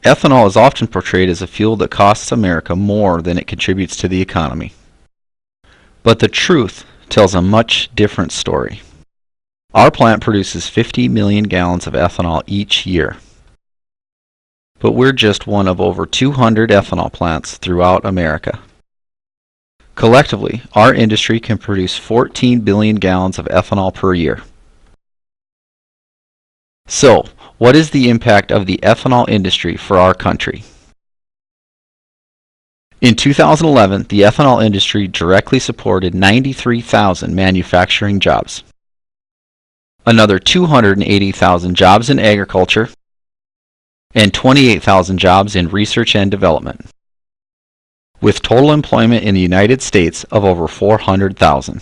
Ethanol is often portrayed as a fuel that costs America more than it contributes to the economy. But the truth tells a much different story. Our plant produces 50 million gallons of ethanol each year. But we're just one of over 200 ethanol plants throughout America. Collectively, our industry can produce 14 billion gallons of ethanol per year. So, what is the impact of the ethanol industry for our country? In 2011, the ethanol industry directly supported 93,000 manufacturing jobs, another 280,000 jobs in agriculture, and 28,000 jobs in research and development, with total employment in the United States of over 400,000.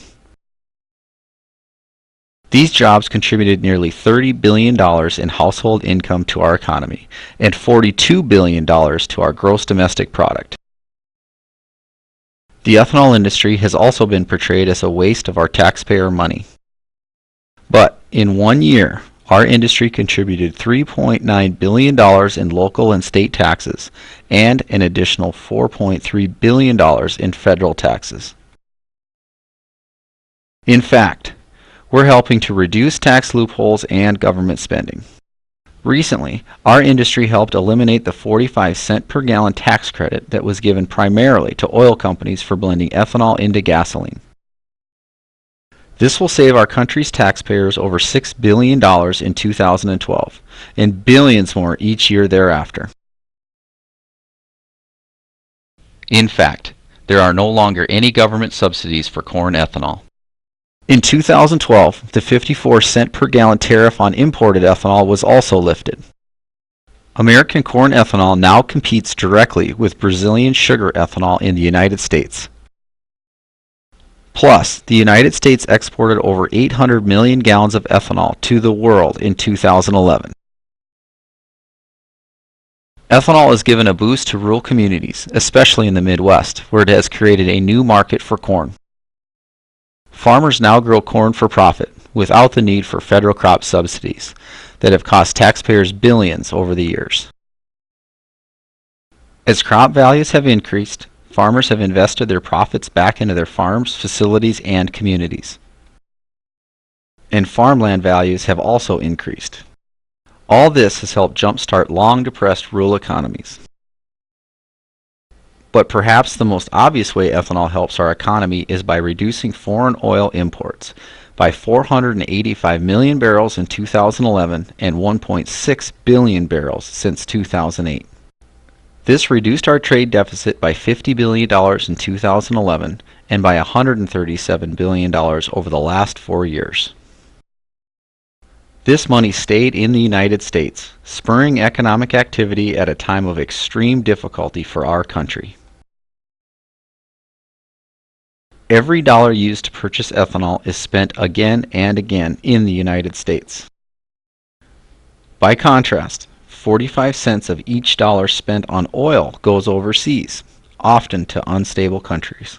These jobs contributed nearly $30 billion in household income to our economy and $42 billion to our gross domestic product. The ethanol industry has also been portrayed as a waste of our taxpayer money. But in 1 year, our industry contributed $3.9 billion in local and state taxes and an additional $4.3 billion in federal taxes. In fact, we're helping to reduce tax loopholes and government spending. Recently, our industry helped eliminate the 45-cent per gallon tax credit that was given primarily to oil companies for blending ethanol into gasoline. This will save our country's taxpayers over $6 billion in 2012 and billions more each year thereafter. In fact, there are no longer any government subsidies for corn ethanol. In 2012, the 54-cent per gallon tariff on imported ethanol was also lifted. American corn ethanol now competes directly with Brazilian sugar ethanol in the United States. Plus, the United States exported over 800 million gallons of ethanol to the world in 2011. Ethanol has given a boost to rural communities, especially in the Midwest, where it has created a new market for corn. Farmers now grow corn for profit, without the need for federal crop subsidies that have cost taxpayers billions over the years. As crop values have increased, farmers have invested their profits back into their farms, facilities, and communities. And farmland values have also increased. All this has helped jumpstart long-depressed rural economies. But perhaps the most obvious way ethanol helps our economy is by reducing foreign oil imports by 485 million barrels in 2011 and 1.6 billion barrels since 2008. This reduced our trade deficit by $50 billion in 2011 and by $137 billion over the last 4 years. This money stayed in the United States, spurring economic activity at a time of extreme difficulty for our country. Every dollar used to purchase ethanol is spent again and again in the United States. By contrast, 45 cents of each dollar spent on oil goes overseas, often to unstable countries.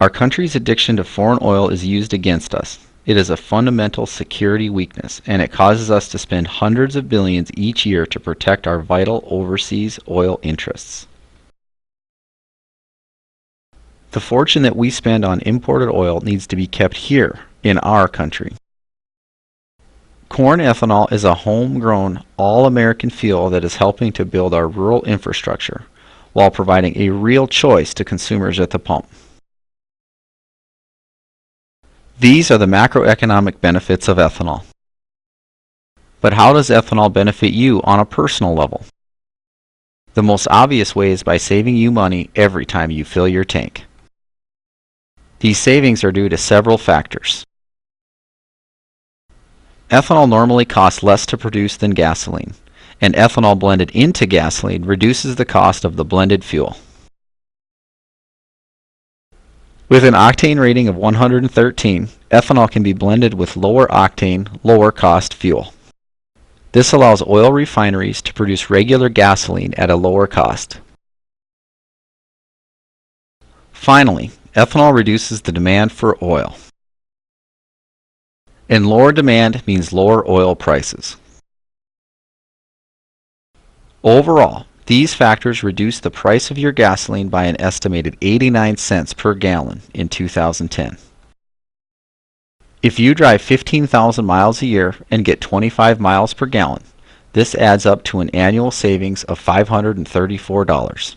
Our country's addiction to foreign oil is used against us. It is a fundamental security weakness, and it causes us to spend hundreds of billions each year to protect our vital overseas oil interests. The fortune that we spend on imported oil needs to be kept here in our country. Corn ethanol is a homegrown, all-American fuel that is helping to build our rural infrastructure while providing a real choice to consumers at the pump. These are the macroeconomic benefits of ethanol. But how does ethanol benefit you on a personal level? The most obvious way is by saving you money every time you fill your tank. These savings are due to several factors. Ethanol normally costs less to produce than gasoline, and ethanol blended into gasoline reduces the cost of the blended fuel. With an octane rating of 113, ethanol can be blended with lower octane, lower cost fuel. This allows oil refineries to produce regular gasoline at a lower cost. Finally, ethanol reduces the demand for oil. And lower demand means lower oil prices. Overall, these factors reduced the price of your gasoline by an estimated 89 cents per gallon in 2010. If you drive 15,000 miles a year and get 25 miles per gallon, this adds up to an annual savings of $534.